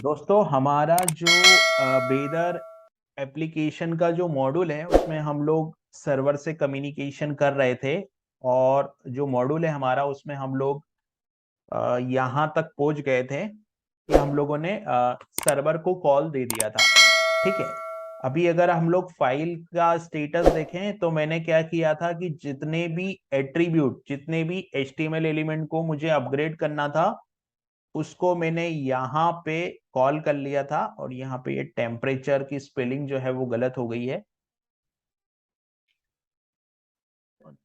दोस्तों हमारा जो वेदर एप्लीकेशन का जो मॉड्यूल है उसमें हम लोग सर्वर से कम्युनिकेशन कर रहे थे। और जो मॉड्यूल है हमारा उसमें हम लोग यहाँ तक पहुंच गए थे कि हम लोगों ने सर्वर को कॉल दे दिया था। ठीक है। अभी अगर हम लोग फाइल का स्टेटस देखें तो मैंने क्या किया था कि जितने भी एट्रीब्यूट जितने भी एचटीएमएल एलिमेंट को मुझे अपग्रेड करना था उसको मैंने यहाँ पे कॉल कर लिया था। और यहाँ पे ये टेम्परेचर की स्पेलिंग जो है वो गलत हो गई है,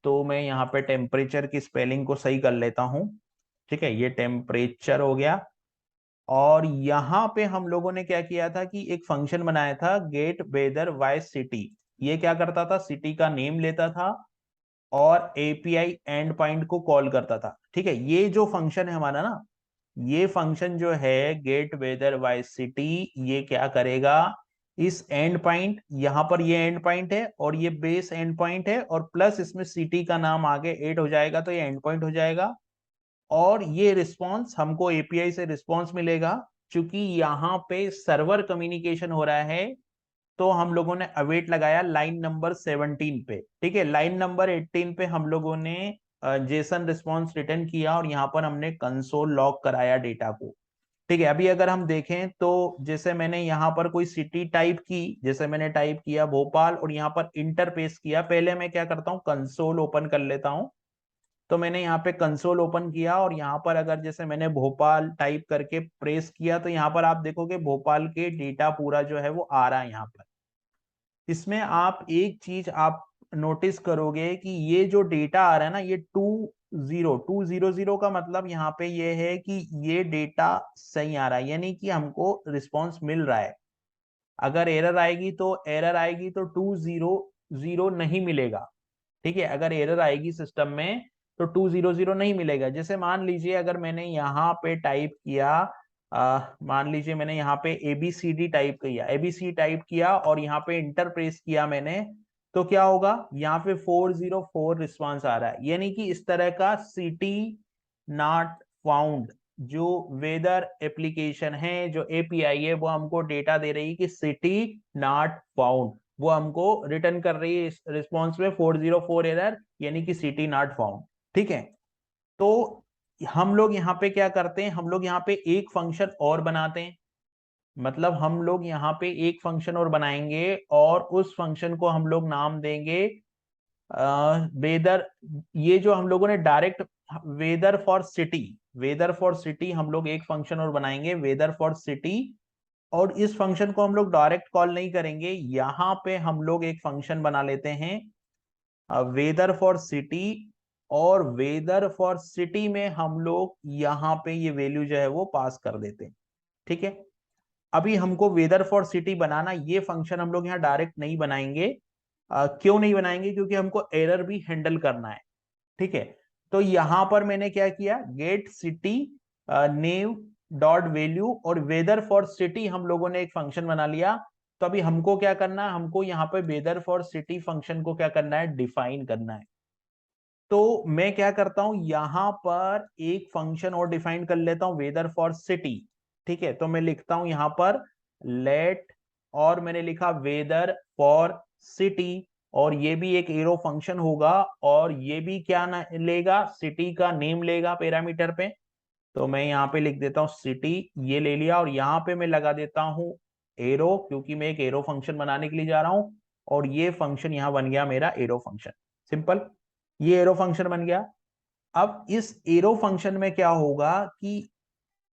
तो मैं यहाँ पे टेम्परेचर की स्पेलिंग को सही कर लेता हूँ। ठीक है, ये टेम्परेचर हो गया। और यहाँ पे हम लोगों ने क्या किया था कि एक फंक्शन बनाया था गेट वेदर बाय सिटी। ये क्या करता था, सिटी का नेम लेता था और एपीआई एंड पॉइंट को कॉल करता था। ठीक है, ये जो फंक्शन है हमारा ना, ये फंक्शन जो है गेट वेदर बाय सिटी, ये क्या करेगा, इस एंड पॉइंट, यहाँ पर ये एंड पॉइंट है और ये बेस एंड पॉइंट है और प्लस इसमें सिटी का नाम आगे ऐड हो जाएगा तो ये एंड पॉइंट हो जाएगा। और ये रिस्पॉन्स हमको एपीआई से रिस्पॉन्स मिलेगा। क्योंकि यहाँ पे सर्वर कम्युनिकेशन हो रहा है तो हम लोगों ने अवेट लगाया लाइन नंबर 17 पे। ठीक है, लाइन नंबर 18 पे हम लोगों ने जेसन रिस्पॉन्स रिटर्न किया और यहाँ पर हमने कंसोल लॉग कराया डेटा को। ठीक है, अभी अगर हम देखें तो जैसे मैंने यहाँ पर कोई सिटी टाइप की, जैसे मैंने टाइप किया भोपाल और यहाँ पर इंटरपेस किया, पहले मैं क्या करता हूँ कंसोल ओपन कर लेता हूँ। तो मैंने यहाँ पे कंसोल ओपन किया और यहाँ पर अगर जैसे मैंने भोपाल टाइप करके प्रेस किया तो यहाँ पर आप देखोगे भोपाल के डेटा पूरा जो है वो आ रहा है यहाँ पर। इसमें आप एक चीज आप नोटिस करोगे कि ये जो डेटा आ रहा है ना, ये 20200 का मतलब यहाँ पे ये है कि ये डेटा सही आ रहा है, यानी कि हमको रिस्पांस मिल रहा है। अगर एरर आएगी तो 200 नहीं मिलेगा। ठीक है, अगर एरर आएगी सिस्टम में तो 200 नहीं मिलेगा। जैसे मान लीजिए अगर मैंने यहाँ पे टाइप किया, मान लीजिए मैंने यहाँ पे एबीसी टाइप किया और यहाँ पे इंटर प्रेस किया मैंने, तो क्या होगा, यहाँ पे 404 रिस्पांस आ रहा है। यानी कि इस तरह का सिटी नॉट फाउंड जो वेदर एप्लीकेशन है, जो एपीआई है, वो हमको डेटा दे रही है कि सिटी नॉट फाउंड, वो हमको रिटर्न कर रही है इस रिस्पॉन्स में 404 एरर, यानी कि सिटी नॉट फाउंड। ठीक है, तो हम लोग यहाँ पे क्या करते हैं, हम लोग यहाँ पे एक फंक्शन और बनाते हैं। मतलब हम लोग यहाँ पे एक फंक्शन और बनाएंगे और उस फंक्शन को हम लोग नाम देंगे वेदर। ये जो हम लोगों ने direct weather for city, weather for city हम लोग एक फंक्शन और बनाएंगे वेदर फॉर सिटी। और इस फंक्शन को हम लोग डायरेक्ट कॉल नहीं करेंगे, यहाँ पे हम लोग एक फंक्शन बना लेते हैं वेदर फॉर सिटी। और वेदर फॉर सिटी में हम लोग यहाँ पे ये वैल्यू जो है वो पास कर देते हैं। ठीक है, अभी हमको वेदर फॉर सिटी बनाना, ये फंक्शन हम लोग यहाँ डायरेक्ट नहीं बनाएंगे। क्यों नहीं बनाएंगे, क्योंकि हमको एरर भी हैंडल करना है। ठीक है, तो यहां पर मैंने क्या किया, get city name dot value और वेदर फॉर सिटी हम लोगों ने एक फंक्शन बना लिया। तो अभी हमको क्या करना है, हमको यहाँ पे वेदर फॉर सिटी फंक्शन को क्या करना है, डिफाइन करना है। तो मैं क्या करता हूं, यहां पर एक फंक्शन और डिफाइन कर लेता हूं वेदर फॉर सिटी। ठीक है, तो मैं लिखता हूं यहां पर लेट, और मैंने लिखा वेदर फॉर सिटी, और ये भी एक एरो फंक्शन होगा और ये भी क्या लेगा, सिटी का नेम लेगा पैरामीटर पे। तो मैं यहाँ पे लिख देता हूँ सिटी, ये ले लिया और यहाँ पे मैं लगा देता हूँ एरो, क्योंकि मैं एक एरो फंक्शन बनाने के लिए जा रहा हूँ। और ये फंक्शन यहाँ बन गया मेरा एरो फंक्शन, सिंपल, ये एरो फंक्शन बन गया। अब इस एरो फंक्शन में क्या होगा कि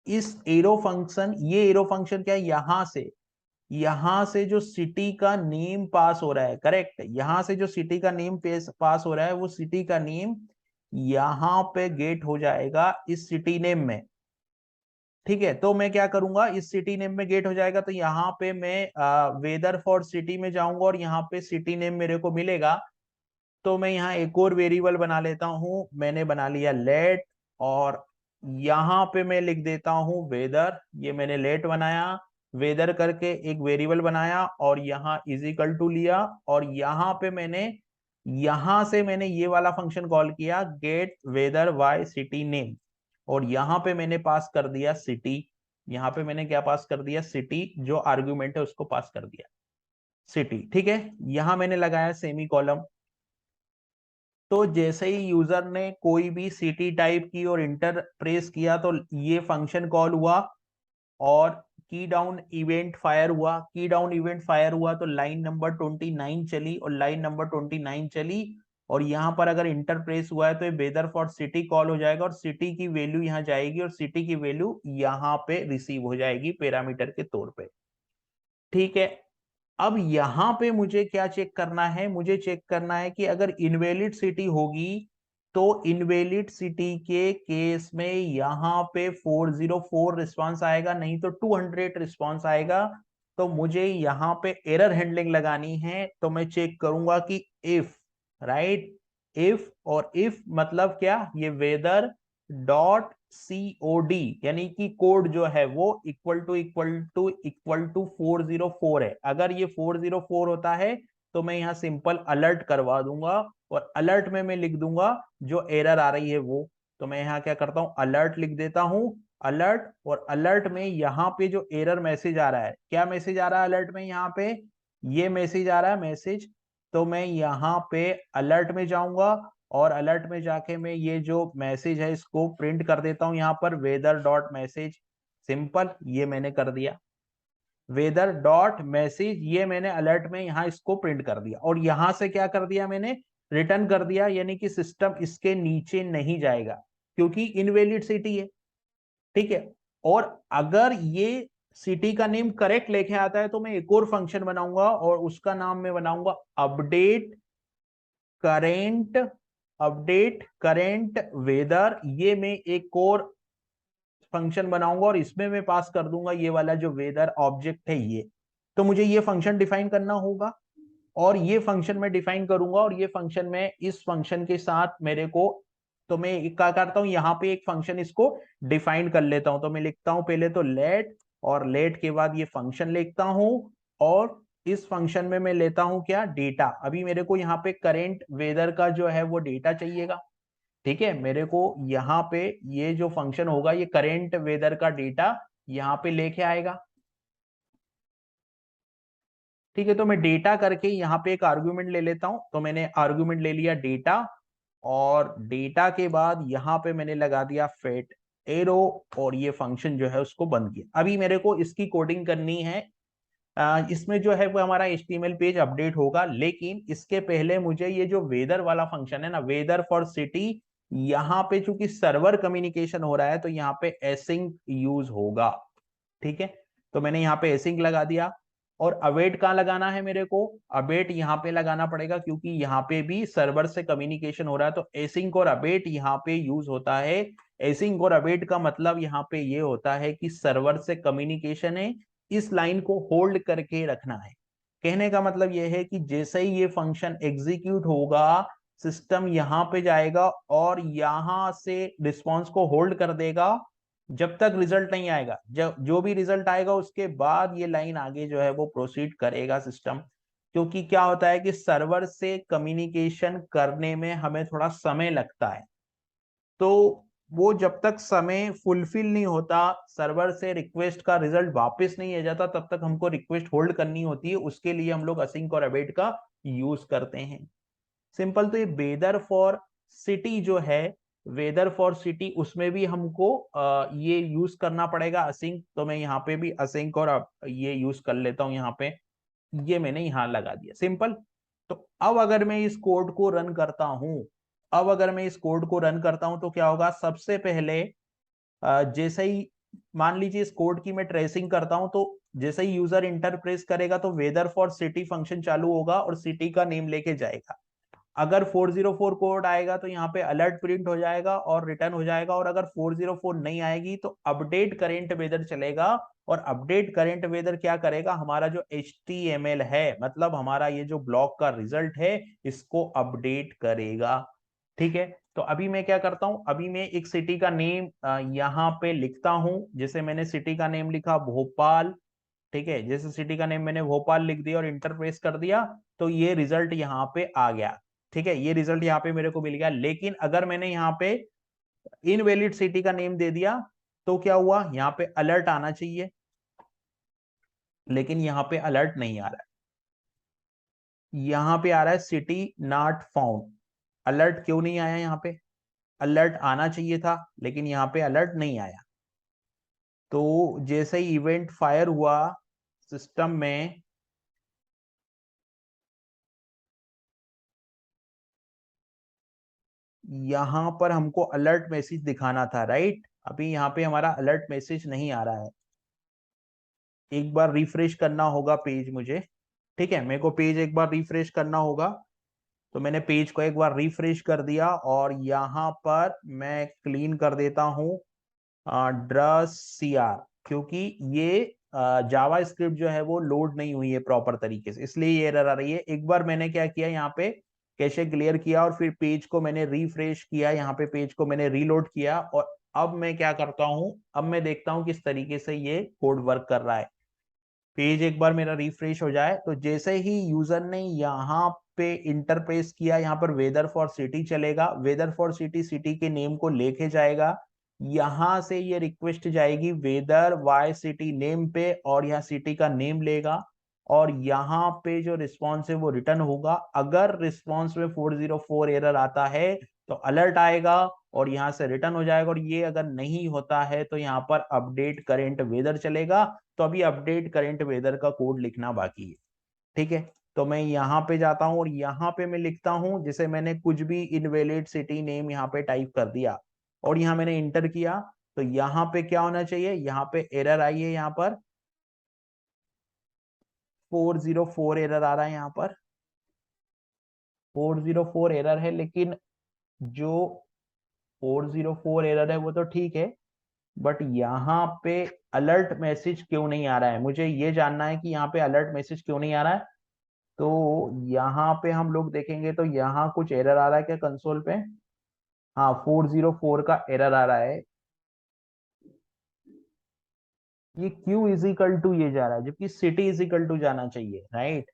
इस एरो फंक्शन, ये एरो फंक्शन क्या है, यहां से जो सिटी का नेम पास हो रहा है, करेक्ट, यहां से जो सिटी का नेम पास हो रहा है वो सिटी का नेम यहां पे गेट हो जाएगा इस सिटी नेम में। ठीक है, तो मैं क्या करूंगा, इस सिटी नेम में गेट हो जाएगा तो यहाँ पे मैं वेदर फॉर सिटी में जाऊंगा और यहाँ पे सिटी नेम मेरे को मिलेगा। तो मैं यहाँ एक और वेरिएबल बना लेता हूँ, मैंने बना लिया लेट, और यहाँ पे मैं लिख देता हूँ वेदर, ये मैंने लेट बनाया, वेदर करके एक वेरिएबल बनाया और यहाँ इज इक्वल टू लिया। और यहाँ पे मैंने, यहाँ से मैंने ये वाला फंक्शन कॉल किया get weather by city name, और यहाँ पे मैंने पास कर दिया सिटी। यहाँ पे मैंने क्या पास कर दिया, सिटी जो आर्ग्यूमेंट है उसको पास कर दिया, सिटी। ठीक है, यहां मैंने लगाया सेमी कॉलम। तो जैसे ही यूजर ने कोई भी सिटी टाइप की और इंटर प्रेस किया तो ये फंक्शन कॉल हुआ और की डाउन इवेंट फायर हुआ। की डाउन इवेंट फायर हुआ तो लाइन नंबर 29 चली और लाइन नंबर 29 चली, और यहां पर अगर इंटर प्रेस हुआ है तो ये वेदर फॉर सिटी कॉल हो जाएगा और सिटी की वैल्यू यहां जाएगी और सिटी की वैल्यू यहां पे रिसीव हो जाएगी पैरामीटर के तौर पे। ठीक है, अब यहां पे मुझे क्या चेक करना है, मुझे चेक करना है कि अगर इनवैलिड सिटी होगी तो इनवैलिड सिटी के केस में यहां पे 404 रिस्पांस आएगा, नहीं तो 200 रिस्पांस आएगा। तो मुझे यहां पे एरर हैंडलिंग लगानी है, तो मैं चेक करूंगा कि इफ, राइट, इफ, और इफ मतलब क्या, ये वेदर डॉट COD यानी कि कोड जो है वो इक्वल टू 404 है। अगर ये 404 होता है तो मैं यहाँ सिंपल अलर्ट करवा दूंगा और अलर्ट में मैं लिख दूंगा जो एरर आ रही है वो। तो मैं यहाँ क्या करता हूँ, अलर्ट लिख देता हूँ, अलर्ट, और अलर्ट में यहाँ पे जो एरर मैसेज आ रहा है, क्या मैसेज आ रहा है अलर्ट में, यहाँ पे ये मैसेज आ रहा है, मैसेज। तो मैं यहाँ पे अलर्ट में जाऊंगा और अलर्ट में जाके मैं ये जो मैसेज है इसको प्रिंट कर देता हूं यहाँ पर, वेदर डॉट मैसेज, सिंपल, ये मैंने कर दिया, वेदर डॉट मैसेज, ये मैंने अलर्ट में यहाँ इसको प्रिंट कर दिया और यहां से क्या कर दिया मैंने, रिटर्न कर दिया, यानी कि सिस्टम इसके नीचे नहीं जाएगा क्योंकि इनवैलिड सिटी है। ठीक है, और अगर ये सिटी का नेम करेक्ट लेके आता है तो मैं एक और फंक्शन बनाऊंगा और उसका नाम मैं बनाऊंगा update current, update current weather. ये मैं एक और फंक्शन बनाऊंगा और इसमें मैं पास कर दूंगा ये वाला जो वेदर ऑब्जेक्ट है ये। तो मुझे ये फंक्शन डिफाइन करना होगा और ये फंक्शन मैं डिफाइन करूंगा और ये फंक्शन में इस फंक्शन के साथ मेरे को, तो मैं क्या करता हूं, यहाँ पे एक फंक्शन इसको डिफाइन कर लेता हूं। तो मैं लिखता हूं पहले तो लेट, और लेट के बाद ये फंक्शन लिखता हूं और इस फंक्शन में मैं लेता हूं क्या, डेटा। अभी मेरे को यहाँ पे करेंट वेदर का जो है वो डेटा चाहिएगा। ठीक है, मेरे को यहाँ पे ये जो फंक्शन होगा ये करेंट वेदर का डेटा यहाँ पे लेके आएगा। ठीक है, तो मैं डेटा करके यहाँ पे एक आर्ग्यूमेंट ले लेता हूं। तो मैंने आर्ग्यूमेंट ले लिया डेटा, और डेटा के बाद यहाँ पे मैंने लगा दिया फेट एरो, और ये फंक्शन जो है उसको बंद किया। अभी मेरे को इसकी कोडिंग करनी है। इसमें जो है वो हमारा HTML पेज अपडेट होगा, लेकिन इसके पहले मुझे ये जो वेदर वाला फंक्शन है ना, वेदर फॉर सिटी, यहाँ पे चूंकि सर्वर कम्युनिकेशन हो रहा है तो यहाँ पे एसिंक यूज होगा। ठीक है, तो मैंने यहाँ पे एसिंक लगा दिया। और अवेट कहाँ लगाना है मेरे को, अवेट यहाँ पे लगाना पड़ेगा क्योंकि यहाँ पे भी सर्वर से कम्युनिकेशन हो रहा है। तो एसिंक और अवेट यहाँ पे यूज होता है। एसिंक और अवेट का मतलब यहाँ पे ये होता है कि सर्वर से कम्युनिकेशन है, इस लाइन को होल्ड करके रखना है। कहने का मतलब यह है कि जैसे ही ये फंक्शन एग्जीक्यूट होगा, सिस्टम यहाँ पे जाएगा और यहां से रिस्पॉन्स को होल्ड कर देगा जब तक रिजल्ट नहीं आएगा। जब जो भी रिजल्ट आएगा उसके बाद ये लाइन आगे जो है वो प्रोसीड करेगा सिस्टम। क्योंकि क्या होता है कि सर्वर से कम्युनिकेशन करने में हमें थोड़ा समय लगता है, तो वो जब तक समय फुलफिल नहीं होता, सर्वर से रिक्वेस्ट का रिजल्ट वापस नहीं आ जाता, तब तक हमको रिक्वेस्ट होल्ड करनी होती है। उसके लिए हम लोग असिंक और अवेट का यूज करते हैं। सिंपल। तो ये वेदर फॉर सिटी जो है, वेदर फॉर सिटी, उसमें भी हमको ये यूज करना पड़ेगा असिंक। तो मैं यहाँ पे भी असिंक और ये यूज कर लेता हूँ यहाँ पे, ये मैंने यहाँ लगा दिया, सिंपल। तो अब अगर मैं इस कोड को रन करता हूं, अब अगर मैं इस कोड को रन करता हूं तो क्या होगा, सबसे पहले जैसे ही मान लीजिए इस कोड की मैं ट्रेसिंग करता हूं, तो जैसे ही यूजर इंटर प्रेस करेगा तो वेदर फॉर सिटी फंक्शन चालू होगा और सिटी का नेम लेके जाएगा। अगर 404 कोड आएगा तो यहाँ पे अलर्ट प्रिंट हो जाएगा और रिटर्न हो जाएगा, और अगर 404 नहीं आएगी तो अपडेट करेंट वेदर चलेगा। और अपडेट करेंट वेदर क्या करेगा, हमारा जो HTML है, मतलब हमारा ये जो ब्लॉक का रिजल्ट है, इसको अपडेट करेगा। ठीक है, तो अभी मैं क्या करता हूं, अभी मैं एक सिटी का नेम यहाँ पे लिखता हूं। जैसे मैंने सिटी का नेम लिखा भोपाल। ठीक है, जैसे सिटी का नेम मैंने भोपाल लिख दिया और इंटर प्रेस कर दिया तो ये रिजल्ट यहाँ पे आ गया। ठीक है, ये रिजल्ट यहाँ पे मेरे को मिल गया। लेकिन अगर मैंने यहाँ पे इनवैलिड सिटी का नेम दे दिया तो क्या हुआ, यहाँ पे अलर्ट आना चाहिए, लेकिन यहाँ पे अलर्ट नहीं आ रहा है। यहाँ पे आ रहा है सिटी नॉट फाउंड। अलर्ट क्यों नहीं आया यहाँ पे? अलर्ट आना चाहिए था, लेकिन यहाँ पे अलर्ट नहीं आया। तो जैसे ही इवेंट फायर हुआ सिस्टम में, यहां पर हमको अलर्ट मैसेज दिखाना था, राइट? अभी यहाँ पे हमारा अलर्ट मैसेज नहीं आ रहा है। एक बार रिफ्रेश करना होगा पेज मुझे, ठीक है, मेरे को पेज एक बार रिफ्रेश करना होगा। तो मैंने पेज को एक बार रिफ्रेश कर दिया और यहाँ पर मैं क्लीन कर देता हूँ ड्रस सीआर, क्योंकि ये जावा स्क्रिप्ट जो है वो लोड नहीं हुई है प्रॉपर तरीके से, इसलिए ये एरर आ रही है। एक बार मैंने क्या किया, यहाँ पे कैशे क्लियर किया और फिर पेज को मैंने रिफ्रेश किया, यहाँ पे पेज को मैंने रीलोड किया, और अब मैं क्या करता हूँ, अब मैं देखता हूँ किस तरीके से ये कोड वर्क कर रहा है। पेज एक बार मेरा रिफ्रेश हो जाए, तो जैसे ही यूजर ने यहाँ पे इंटरप्रेस किया, यहाँ पर वेदर फॉर सिटी चलेगा, वेदर फॉर सिटी सिटी के नेम को लेके जाएगा, यहां से ये रिक्वेस्ट जाएगी वेदर वाई सिटी नेम पे, और यहाँ सिटी का नेम लेगा, और यहाँ पे जो रिस्पॉन्स है वो रिटर्न होगा। अगर रिस्पॉन्स में 404 एरर आता है तो अलर्ट आएगा और यहाँ से रिटर्न हो जाएगा, और ये अगर नहीं होता है तो यहाँ पर अपडेट करेंट वेदर चलेगा। तो अभी अपडेट करेंट वेदर का कोड लिखना बाकी है, ठीक है। तो मैं यहाँ पे जाता हूँ और यहाँ पे मैं लिखता हूँ, जैसे मैंने कुछ भी इनवैलिड सिटी नेम यहाँ पे टाइप कर दिया और यहाँ मैंने इंटर किया, तो यहाँ पे क्या होना चाहिए, यहाँ पे एरर आई है, यहाँ पर 404 एरर आ रहा है, यहाँ पर 404 एरर है, लेकिन जो 404 एरर है वो तो ठीक है, बट यहाँ पे अलर्ट मैसेज क्यों नहीं आ रहा है, मुझे ये जानना है कि यहाँ पे अलर्ट मैसेज क्यों नहीं आ रहा है। तो यहाँ पे हम लोग देखेंगे तो यहाँ कुछ एरर आ रहा है क्या कंसोल पे? हाँ, 404 का एरर आ रहा है। ये क्यू इज इक्वल टू ये जा रहा है, जबकि सिटी इज इक्वल टू जाना चाहिए, राइट?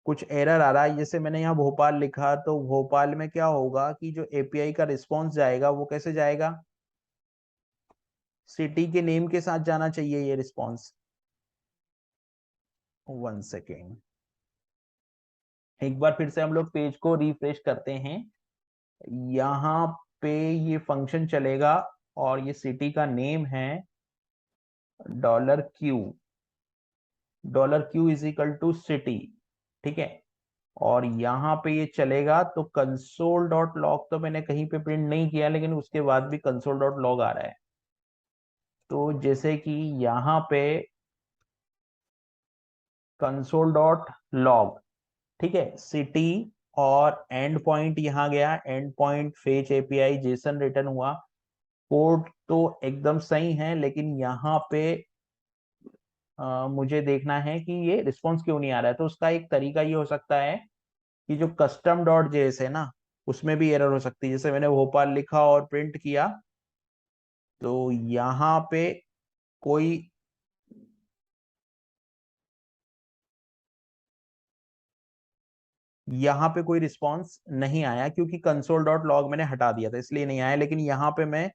कुछ एरर आ रहा है, जैसे मैंने यहाँ भोपाल लिखा, तो भोपाल में क्या होगा कि जो एपीआई का रिस्पॉन्स जाएगा वो कैसे जाएगा, सिटी के नेम के साथ जाना चाहिए ये रिस्पॉन्स। 1 सेकेंड, एक बार फिर से हम लोग पेज को रिफ्रेश करते हैं। यहाँ पे ये फंक्शन चलेगा और ये सिटी का नेम है $Q, $Q is equal to city, ठीक है। और यहाँ पे ये चलेगा, तो कंसोल डॉट लॉग तो मैंने कहीं पे प्रिंट नहीं किया, लेकिन उसके बाद भी कंसोल डॉट लॉग आ रहा है। तो जैसे कि यहाँ पे कंसोल डॉट लॉग, ठीक है, सिटी, और एंड पॉइंट यहाँ गया, and point fetch API Jason return हुआ। कोड तो एकदम सही है, लेकिन यहाँ पे मुझे देखना है कि ये रिस्पॉन्स क्यों नहीं आ रहा है। तो उसका एक तरीका ये हो सकता है कि जो कस्टम डॉट जेएस है ना, उसमें भी एरर हो सकती है। जैसे मैंने भोपाल लिखा और प्रिंट किया, तो यहाँ पे कोई यहाँ पे कोई रिस्पॉन्स नहीं आया, क्योंकि कंसोल डॉट लॉग मैंने हटा दिया था, इसलिए नहीं आया। लेकिन यहाँ पे मैं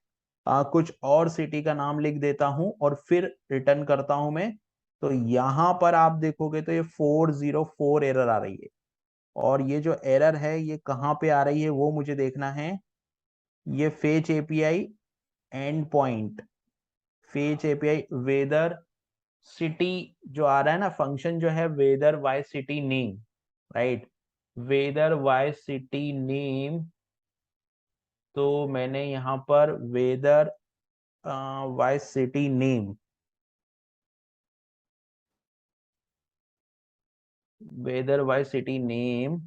कुछ और सिटी का नाम लिख देता हूँ और फिर रिटर्न करता हूं मैं। तो यहाँ पर आप देखोगे तो ये 404 एरर आ रही है, और ये जो एरर है ये कहाँ पे आ रही है वो मुझे देखना है। ये fetch API end point, fetch API weather city जो आ रहा है ना, फंक्शन जो है weather by city name, right, weather by city name. तो मैंने यहाँ पर weather by city name, weather by city name,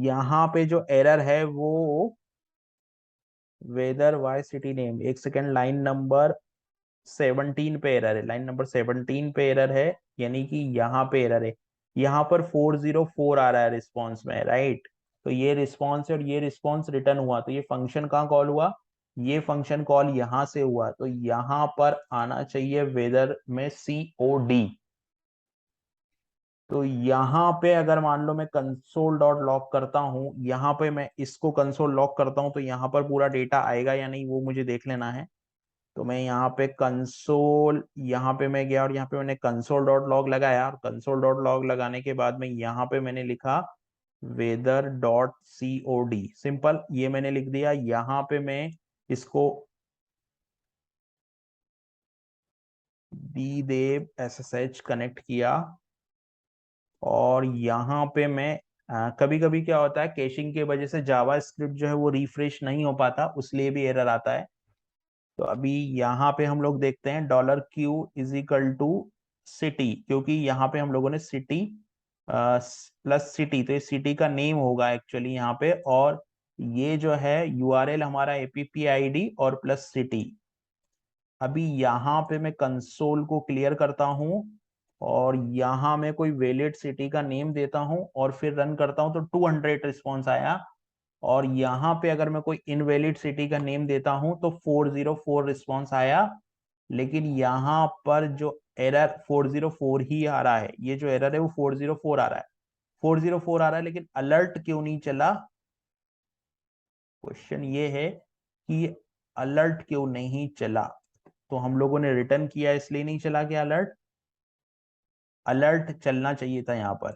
यहाँ पे जो एरर है वो वेदर वाई सिटी नेम, एक सेकेंड, लाइन नंबर 17 पे एरर है, लाइन नंबर 17 पे एरर है, यानी कि यहाँ पे एरर है। यहाँ पर 404 आ रहा है रिस्पॉन्स में, राइट? तो ये रिस्पॉन्स है और ये रिस्पॉन्स रिटर्न हुआ, तो ये फंक्शन कहाँ कॉल हुआ, ये फंक्शन कॉल यहाँ से हुआ, तो यहाँ पर आना चाहिए वेदर में COD। तो यहाँ पे अगर मान लो मैं कंसोल डॉट लॉग करता हूँ, यहाँ पे मैं इसको कंसोल लॉग करता हूँ, तो यहाँ पर पूरा डेटा आएगा या नहीं वो मुझे देख लेना है। तो मैं यहाँ पे कंसोल, यहाँ पे मैं गया और यहाँ पे मैंने कंसोल डॉट लॉग लगाया, और कंसोल डॉट लॉग लगाने के बाद में यहाँ पे मैंने लिखा weather dot C O D, simple ये मैंने लिख दिया। यहाँ पे मैं इसको डी देव SSH कनेक्ट किया, और यहाँ पे मैं कभी कभी क्या होता है कैशिंग की वजह से जावा स्क्रिप्ट जो है वो रिफ्रेश नहीं हो पाता, उसलिए भी एरर आता है। तो अभी यहाँ पे हम लोग देखते हैं $Q सिटी, क्योंकि यहाँ पे हम लोगों ने सिटी प्लस सिटी, तो ये सिटी का नेम होगा एक्चुअली यहाँ पे, और ये जो है यूआरएल हमारा APP ID और प्लस सिटी। अभी यहाँ पे मैं कंसोल को क्लियर करता हूँ, और यहाँ मैं कोई वैलिड सिटी का नेम देता हूँ और फिर रन करता हूँ, तो 200 रिस्पॉन्स आया। और यहाँ पे अगर मैं कोई इनवैलिड सिटी का नेम देता हूं तो 404 रिस्पॉन्स आया। लेकिन यहाँ पर जो एरर 404 ही आ रहा है, ये जो एरर है वो 404 आ रहा है, 404 आ रहा है, लेकिन अलर्ट क्यों नहीं चला? क्वेश्चन ये है कि अलर्ट क्यों नहीं चला। तो हम लोगों ने रिटर्न किया, इसलिए नहीं चला क्या अलर्ट? अलर्ट चलना चाहिए था यहाँ पर,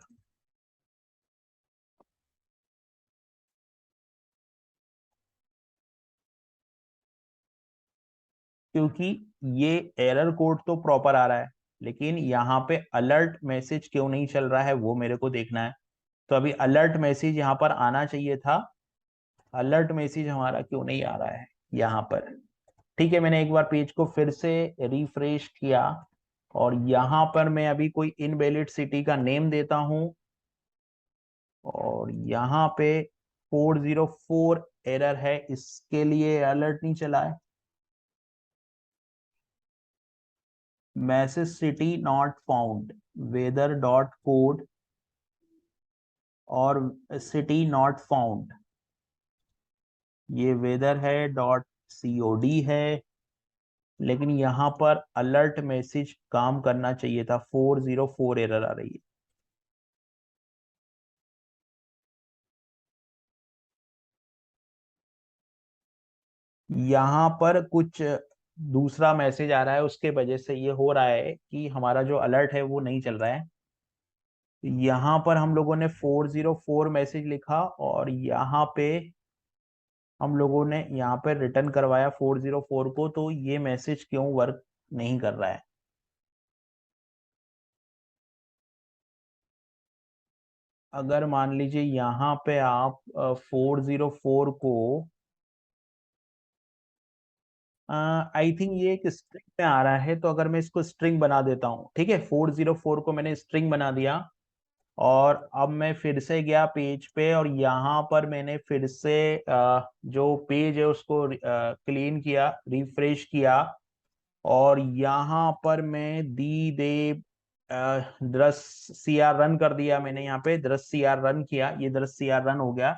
क्योंकि ये एरर कोड तो प्रॉपर आ रहा है, लेकिन यहाँ पे अलर्ट मैसेज क्यों नहीं चल रहा है वो मेरे को देखना है। तो अभी अलर्ट मैसेज यहाँ पर आना चाहिए था, अलर्ट मैसेज हमारा क्यों नहीं आ रहा है यहाँ पर? ठीक है, मैंने एक बार पेज को फिर से रिफ्रेश किया, और यहाँ पर मैं अभी कोई इनवैलिड सिटी का नेम देता हूँ, और यहाँ पे 404 एरर है, इसके लिए अलर्ट नहीं चला है। Message city not found, weather dot code और सिटी नॉट फाउंड, ये वेदर है डॉट COD है, लेकिन यहाँ पर अलर्ट मैसेज काम करना चाहिए था, 404 एरर आ रही है। यहाँ पर कुछ दूसरा मैसेज आ रहा है, उसके वजह से ये हो रहा है कि हमारा जो अलर्ट है वो नहीं चल रहा है। यहाँ पर हम लोगों ने 404 मैसेज लिखा, और यहाँ पे हम लोगों ने यहाँ पे रिटर्न करवाया 404 को, तो ये मैसेज क्यों वर्क नहीं कर रहा है? अगर मान लीजिए यहाँ पे आप 404 को, आई थिंक ये एक स्ट्रिंग में आ रहा है, तो अगर मैं इसको स्ट्रिंग बना देता हूँ, ठीक है, 404 को मैंने स्ट्रिंग बना दिया, और अब मैं फिर से गया पेज पे, और यहाँ पर मैंने फिर से जो पेज है उसको क्लीन किया, रिफ्रेश किया, और यहाँ पर मैं दी दे दृश्य CR रन कर दिया मैंने, यहाँ पे दृश्य CR रन किया, ये दृश्य CR रन हो गया।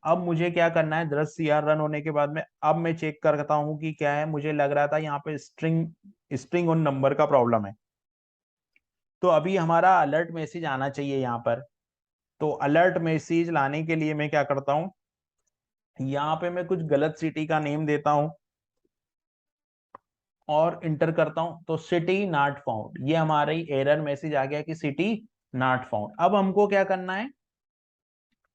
अब मुझे क्या करना है, दृश्य CR रन होने के बाद में अब मैं चेक करता हूँ कि क्या है। मुझे लग रहा था यहाँ पे स्ट्रिंग स्ट्रिंग और नंबर का प्रॉब्लम है, तो अभी हमारा अलर्ट मैसेज आना चाहिए यहाँ पर। तो अलर्ट मैसेज लाने के लिए मैं क्या करता हूँ, यहाँ पे मैं कुछ गलत सिटी का नेम देता हूँ और इंटर करता हूं, तो सिटी नॉट फाउंड, ये हमारी एरर मैसेज आ गया कि सिटी नॉट फाउंड। अब हमको क्या करना है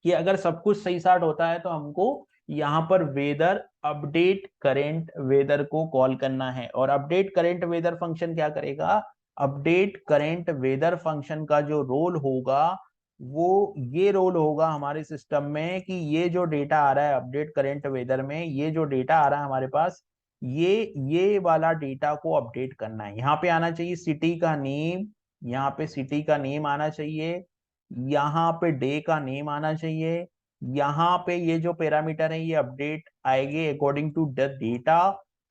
कि अगर सब कुछ सही साट होता है तो हमको यहाँ पर वेदर अपडेट करेंट वेदर को कॉल करना है, और अपडेट करेंट वेदर फंक्शन क्या करेगा? अपडेट करेंट वेदर फंक्शन का जो रोल होगा वो ये रोल होगा हमारे सिस्टम में कि ये जो डेटा आ रहा है अपडेट करेंट वेदर में, ये जो डेटा आ रहा है हमारे पास, ये वाला डेटा को अपडेट करना है। यहाँ पे आना चाहिए सिटी का नेम, यहाँ पे सिटी का नेम आना चाहिए, यहाँ पे डे का नेम आना चाहिए, यहाँ पे ये जो पैरामीटर है ये अपडेट आएंगे अकॉर्डिंग टू द डेटा,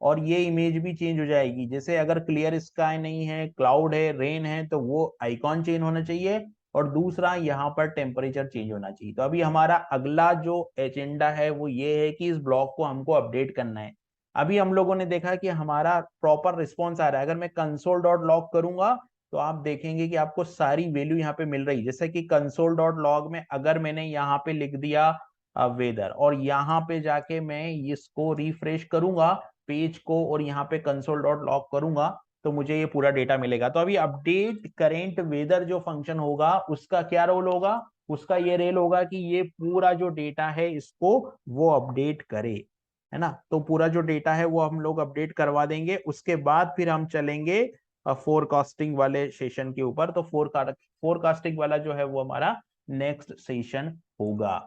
और ये इमेज भी चेंज हो जाएगी। जैसे अगर क्लियर स्काई नहीं है, क्लाउड है, रेन है, तो वो आइकॉन चेंज होना चाहिए, और दूसरा यहाँ पर टेम्परेचर चेंज होना चाहिए। तो अभी हमारा अगला जो एजेंडा है वो ये है कि इस ब्लॉक को हमको अपडेट करना है। अभी हम लोगों ने देखा कि हमारा प्रॉपर रिस्पॉन्स आ रहा है। अगर मैं कंसोल डॉट लॉग करूंगा तो आप देखेंगे कि आपको सारी वैल्यू यहाँ पे मिल रही, जैसे कि कंसोल डॉट लॉग में अगर मैंने यहाँ पे लिख दिया वेदर, और यहाँ पे जाके मैं इसको रिफ्रेश करूंगा पेज को और यहाँ पे कंसोल डॉट लॉग करूंगा, तो मुझे ये पूरा डेटा मिलेगा। तो अभी अपडेट करेंट वेदर जो फंक्शन होगा उसका क्या रोल होगा, उसका ये रेल होगा कि ये पूरा जो डेटा है इसको वो अपडेट करे, है ना। तो पूरा जो डेटा है वो हम लोग अपडेट करवा देंगे, उसके बाद फिर हम चलेंगे फोरकास्टिंग वाले सेशन के ऊपर। तो फोरकास्टिंग वाला जो है वो हमारा नेक्स्ट सेशन होगा।